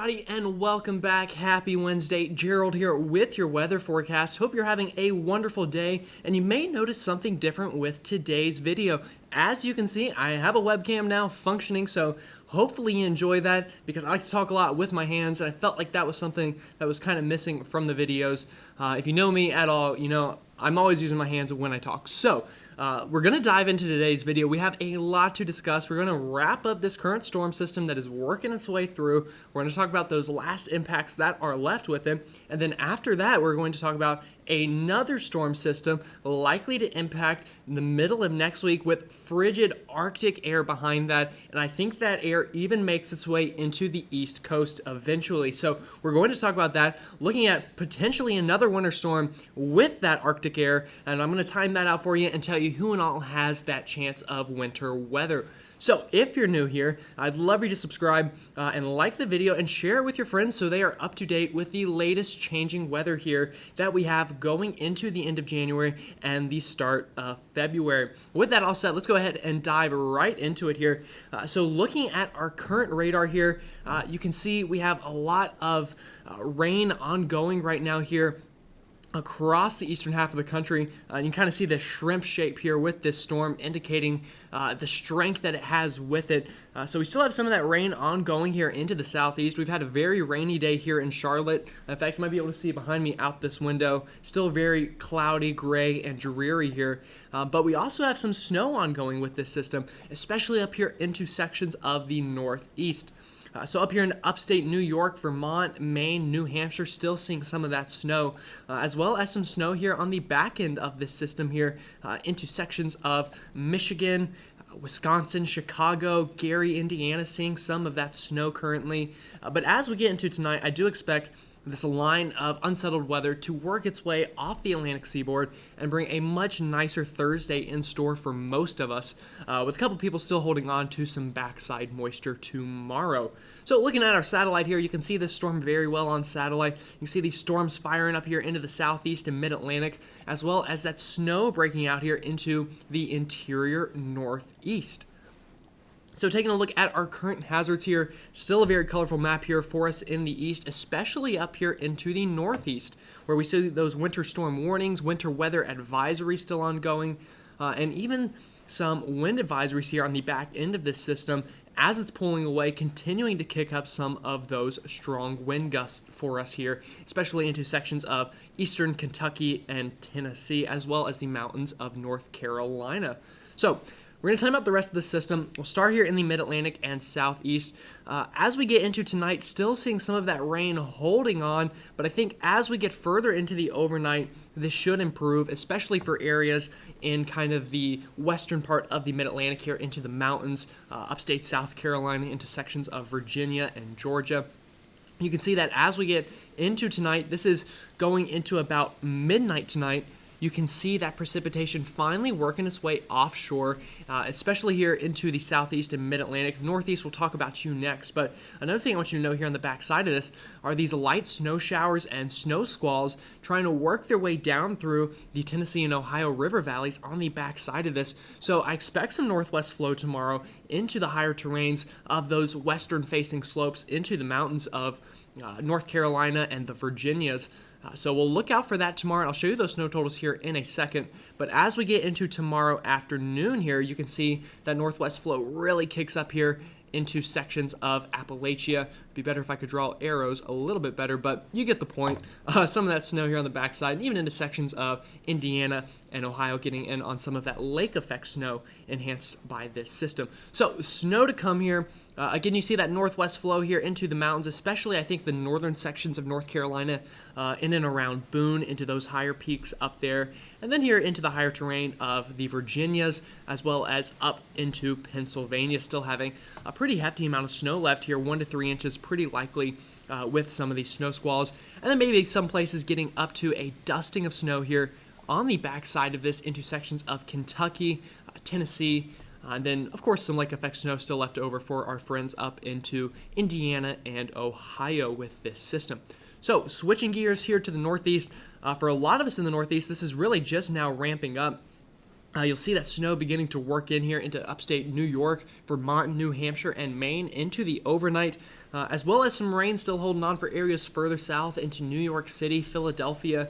everybody, and welcome back. Happy Wednesday. Gerald here with your weather forecast. Hope you're having a wonderful day, and you may notice something different with today's video. As you can see, I have a webcam now functioning, so hopefully you enjoy that, because I like to talk a lot with my hands, and I felt like that was something that was kind of missing from the videos. If you know me at all, you know I'm always using my hands when I talk. So, we're going to dive into today's video. We have a lot to discuss. We're going to wrap up this current storm system that is working its way through. We're going to talk about those last impacts that are left with it. And then after that, we're going to talk about another storm system likely to impact the middle of next week with frigid Arctic air behind that. And I think that air even makes its way into the East Coast eventually. So we're going to talk about that, looking at potentially another winter storm with that Arctic air. And I'm going to time that out for you and tell you who and all has that chance of winter weather. So if you're new here, I'd love you to subscribe and like the video and share it with your friends so they are up to date with the latest changing weather here that we have going into the end of January and the start of February. With that all set, let's go ahead and dive right into it here. So looking at our current radar here, you can see we have a lot of rain ongoing right now here across the eastern half of the country. You can kind of see the shrimp shape here with this storm, indicating the strength that it has with it. So we still have some of that rain ongoing here into the southeast. We've had a very rainy day here in Charlotte. In fact, you might be able to see behind me out this window, still very cloudy, gray, and dreary here. But we also have some snow ongoing with this system, especially up here into sections of the northeast. So up here in upstate New York, Vermont, Maine, New Hampshire, still seeing some of that snow, as well as some snow here on the back end of this system here into sections of Michigan, Wisconsin, Chicago, Gary, Indiana, seeing some of that snow currently. But as we get into tonight, I do expect this line of unsettled weather to work its way off the Atlantic seaboard and bring a much nicer Thursday in store for most of us, with a couple people still holding on to some backside moisture tomorrow. So looking at our satellite here, you can see this storm very well on satellite. You can see these storms firing up here into the southeast and mid-Atlantic, as well as that snow breaking out here into the interior northeast. So taking a look at our current hazards here, still a very colorful map here for us in the east, especially up here into the northeast, where we see those winter storm warnings, winter weather advisories still ongoing, and even some wind advisories here on the back end of this system as it's pulling away, continuing to kick up some of those strong wind gusts for us here, especially into sections of eastern Kentucky and Tennessee, as well as the mountains of North Carolina. So we're going to time out the rest of the system. We'll start here in the mid-Atlantic and southeast. As we get into tonight, still seeing some of that rain holding on, but I think as we get further into the overnight, this should improve, especially for areas in kind of the western part of the mid-Atlantic here into the mountains, upstate South Carolina, into sections of Virginia and Georgia. You can see that as we get into tonight, this is going into about midnight tonight. You can see that precipitation finally working its way offshore, especially here into the southeast and mid-Atlantic. Northeast, we'll talk about you next. But another thing I want you to know here on the back side of this are these light snow showers and snow squalls trying to work their way down through the Tennessee and Ohio river valleys on the back side of this. So I expect some northwest flow tomorrow into the higher terrains of those western-facing slopes into the mountains of North Carolina and the Virginias. So we'll look out for that tomorrow. I'll show you those snow totals here in a second. But as we get into tomorrow afternoon here, you can see that northwest flow really kicks up here into sections of Appalachia. It'd be better if I could draw arrows a little bit better, but you get the point. Some of that snow here on the backside, and even into sections of Indiana and Ohio, getting in on some of that lake effect snow enhanced by this system. So snow to come here. Again, you see that northwest flow here into the mountains, especially I think the northern sections of North Carolina, in and around Boone, into those higher peaks up there, and then here into the higher terrain of the Virginias, as well as up into Pennsylvania, still having a pretty hefty amount of snow left here, 1 to 3 inches, pretty likely with some of these snow squalls, and then maybe some places getting up to a dusting of snow here on the backside of this into sections of Kentucky, Tennessee, and then, of course, some lake effect snow still left over for our friends up into Indiana and Ohio with this system. So, switching gears here to the northeast. For a lot of us in the northeast, this is really just now ramping up. You'll see that snow beginning to work in here into upstate New York, Vermont, New Hampshire, and Maine into the overnight. as well as some rain still holding on for areas further south into New York City, Philadelphia,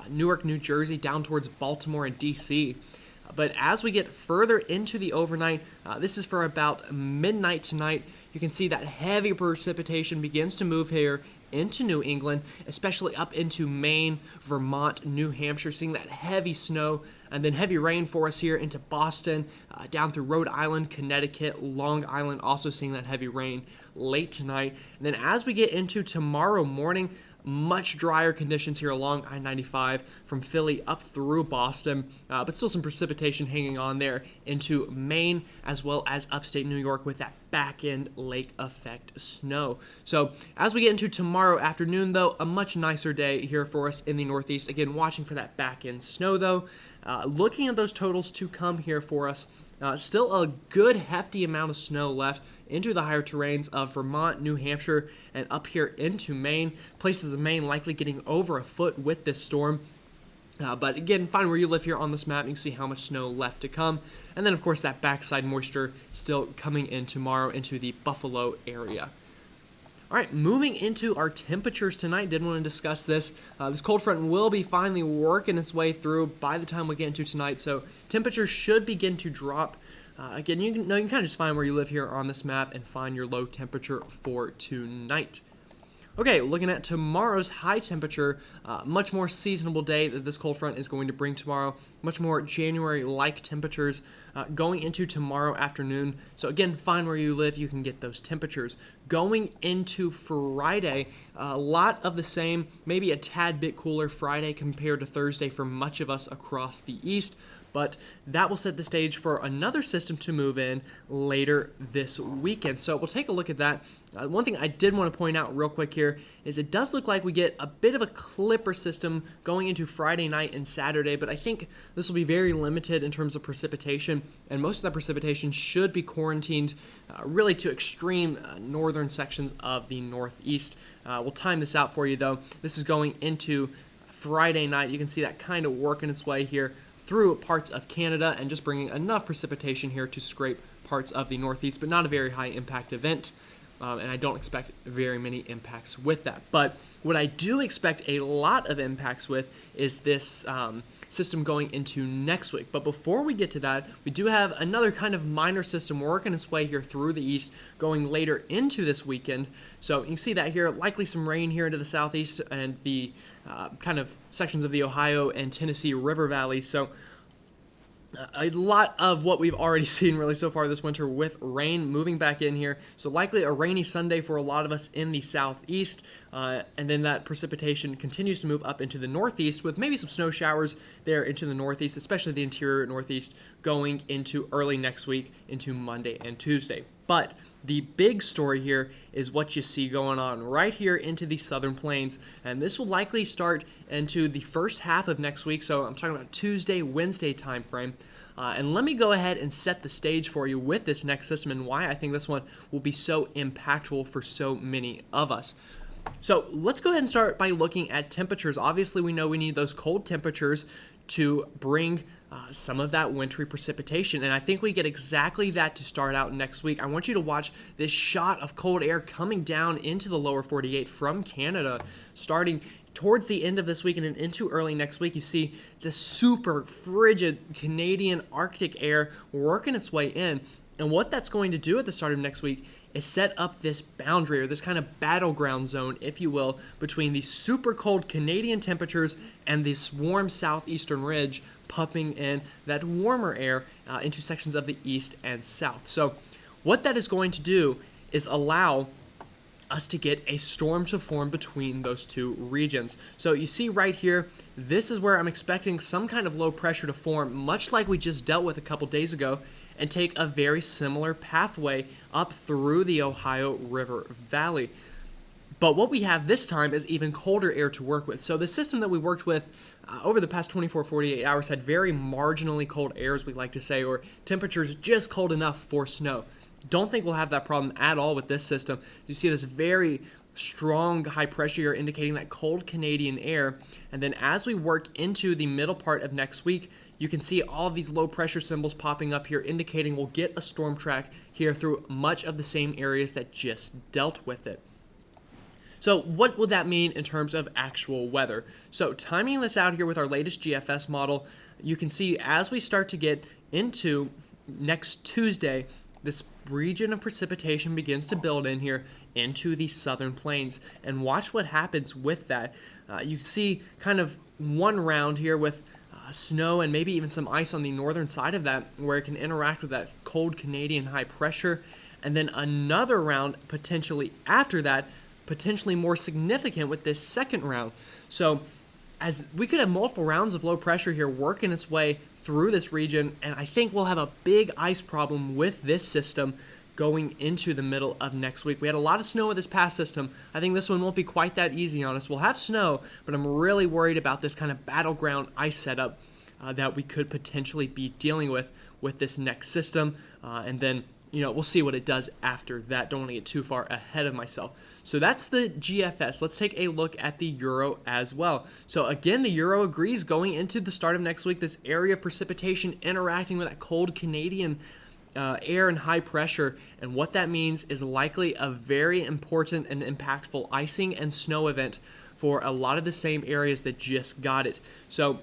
Newark, New Jersey, down towards Baltimore and D.C. But as we get further into the overnight, this is for about midnight tonight, you can see that heavy precipitation begins to move here into New England, especially up into Maine, Vermont, New Hampshire, seeing that heavy snow, and then heavy rain for us here into Boston, down through Rhode Island, Connecticut, Long Island, also seeing that heavy rain late tonight. And then as we get into tomorrow morning, much drier conditions here along I-95 from Philly up through Boston, but still some precipitation hanging on there into Maine as well as upstate New York with that back-end lake effect snow. So as we get into tomorrow afternoon, though, a much nicer day here for us in the Northeast. Again, watching for that back-end snow, though. Looking at those totals to come here for us, still a good hefty amount of snow left into the higher terrains of Vermont, New Hampshire, and up here into Maine. Places of Maine likely getting over a foot with this storm. But again, find where you live here on this map. You can see how much snow left to come. And then, of course, that backside moisture still coming in tomorrow into the Buffalo area. All right, moving into our temperatures tonight, did want to discuss this. This cold front will be finally working its way through by the time we get into tonight, so temperatures should begin to drop. Again, you can kind of just find where you live here on this map and find your low temperature for tonight. Okay, looking at tomorrow's high temperature, much more seasonable day that this cold front is going to bring tomorrow. Much more January-like temperatures going into tomorrow afternoon. So again, find where you live, you can get those temperatures. Going into Friday, a lot of the same, maybe a tad bit cooler Friday compared to Thursday for much of us across the east. But that will set the stage for another system to move in later this weekend. So we'll take a look at that. One thing I did want to point out real quick here is it does look like we get a bit of a clipper system going into Friday night and Saturday, but I think this will be very limited in terms of precipitation, and most of that precipitation should be quarantined really to extreme northern sections of the Northeast. We'll time this out for you, though. This is going into Friday night. You can see that kind of working its way here through parts of Canada and just bringing enough precipitation here to scrape parts of the Northeast, but not a very high impact event. And I don't expect very many impacts with that. But what I do expect a lot of impacts with is this system going into next week. But before we get to that, we do have another kind of minor system working its way here through the east, going later into this weekend. So you can see that here, likely some rain here into the southeast and the kind of sections of the Ohio and Tennessee river valleys. So a lot of what we've already seen really so far this winter with rain moving back in here. So likely a rainy Sunday for a lot of us in the southeast. And then that precipitation continues to move up into the northeast with maybe some snow showers there into the northeast, especially the interior northeast, going into early next week into Monday and Tuesday. But the big story here is what you see going on right here into the southern plains, and this will likely start into the first half of next week, so I'm talking about Tuesday, Wednesday time frame. And let me go ahead and set the stage for you with this next system and why I think this one will be so impactful for so many of us. So let's go ahead and start by looking at temperatures. Obviously, we know we need those cold temperatures to bring some of that wintry precipitation, and I think we get exactly that to start out next week. I want you to watch this shot of cold air coming down into the lower 48 from Canada, starting towards the end of this week and into early next week. You see the super frigid Canadian Arctic air working its way in, and what that's going to do at the start of next week is set up this boundary, or this kind of battleground zone, if you will, between the super cold Canadian temperatures and this warm southeastern ridge pumping in that warmer air into sections of the east and south. So what that is going to do is allow us to get a storm to form between those two regions. So you see right here, this is where I'm expecting some kind of low pressure to form, much like we just dealt with a couple days ago, and take a very similar pathway up through the Ohio River Valley. But what we have this time is even colder air to work with. So the system that we worked with over the past 48 hours had very marginally cold air, as we like to say, or temperatures just cold enough for snow. Don't think we'll have that problem at all with this system. You see this very strong high pressure here indicating that cold Canadian air. And then as we work into the middle part of next week, you can see all of these low pressure symbols popping up here indicating we'll get a storm track here through much of the same areas that just dealt with it. So what would that mean in terms of actual weather? So timing this out here with our latest GFS model, you can see as we start to get into next Tuesday, this region of precipitation begins to build in here into the southern plains. And watch what happens with that. You see kind of one round here with snow and maybe even some ice on the northern side of that, where it can interact with that cold Canadian high pressure. And then another round potentially after that, potentially more significant with this second round. So as we could have multiple rounds of low pressure here working its way through this region, and I think we'll have a big ice problem with this system going into the middle of next week. We had a lot of snow with this past system. I think this one won't be quite that easy on us. We'll have snow, but I'm really worried about this kind of battleground ice setup that we could potentially be dealing with this next system. And then, we'll see what it does after that. Don't want to get too far ahead of myself. So that's the GFS. Let's take a look at the Euro as well. So again, the Euro agrees going into the start of next week, this area of precipitation interacting with that cold Canadian air and high pressure. And what that means is likely a very important and impactful icing and snow event for a lot of the same areas that just got it. So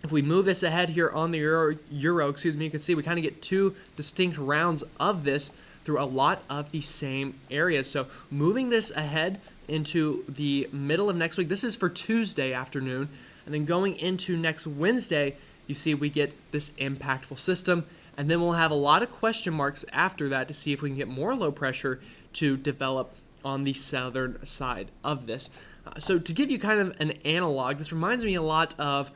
if we move this ahead here on the Euro, you can see we kind of get two distinct rounds of this through a lot of the same areas. So moving this ahead into the middle of next week, this is for Tuesday afternoon, and then going into next Wednesday, you see we get this impactful system, and then we'll have a lot of question marks after that to see if we can get more low pressure to develop on the southern side of this. So to give you kind of an analog, this reminds me a lot of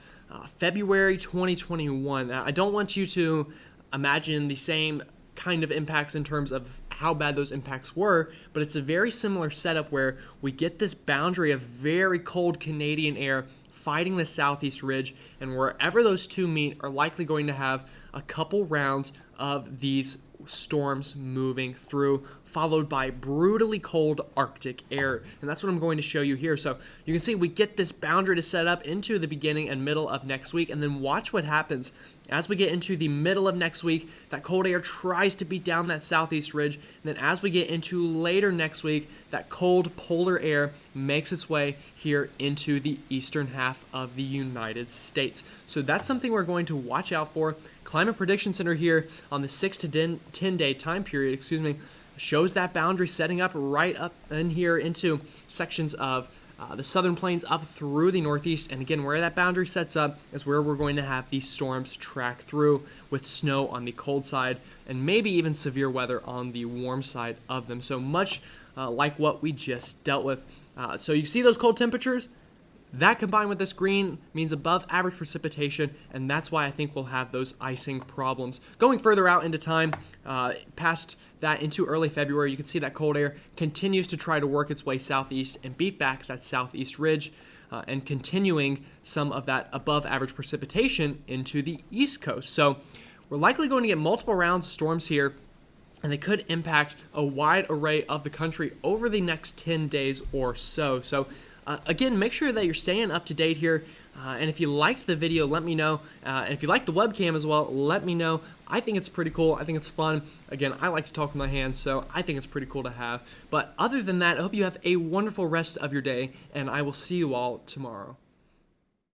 February 2021. I don't want you to imagine the same kind of impacts in terms of how bad those impacts were, but it's a very similar setup where we get this boundary of very cold Canadian air fighting the southeast ridge, and wherever those two meet are likely going to have a couple rounds of these storms moving through, followed by brutally cold Arctic air. And that's what I'm going to show you here. So you can see we get this boundary to set up into the beginning and middle of next week, and then watch what happens as we get into the middle of next week. That cold air tries to beat down that southeast ridge, and then as we get into later next week, that cold polar air makes its way here into the eastern half of the United States. So that's something we're going to watch out for. Climate Prediction Center here on the 6 to 10 day time period, shows that boundary setting up right up in here into sections of the southern plains up through the northeast. And again, where that boundary sets up is where we're going to have these storms track through, with snow on the cold side and maybe even severe weather on the warm side of them. So much like what we just dealt with. So you see those cold temperatures? That combined with this green means above average precipitation, and that's why I think we'll have those icing problems. Going further out into time, past that into early February, you can see that cold air continues to try to work its way southeast and beat back that southeast ridge, and continuing some of that above average precipitation into the east coast. So we're likely going to get multiple rounds of storms here, and they could impact a wide array of the country over the next 10 days or so. So again, make sure that you're staying up to date here. And if you liked the video, let me know. And if you like the webcam as well, let me know. I think it's pretty cool. I think it's fun. Again, I like to talk with my hands, so I think it's pretty cool to have. But other than that, I hope you have a wonderful rest of your day, and I will see you all tomorrow.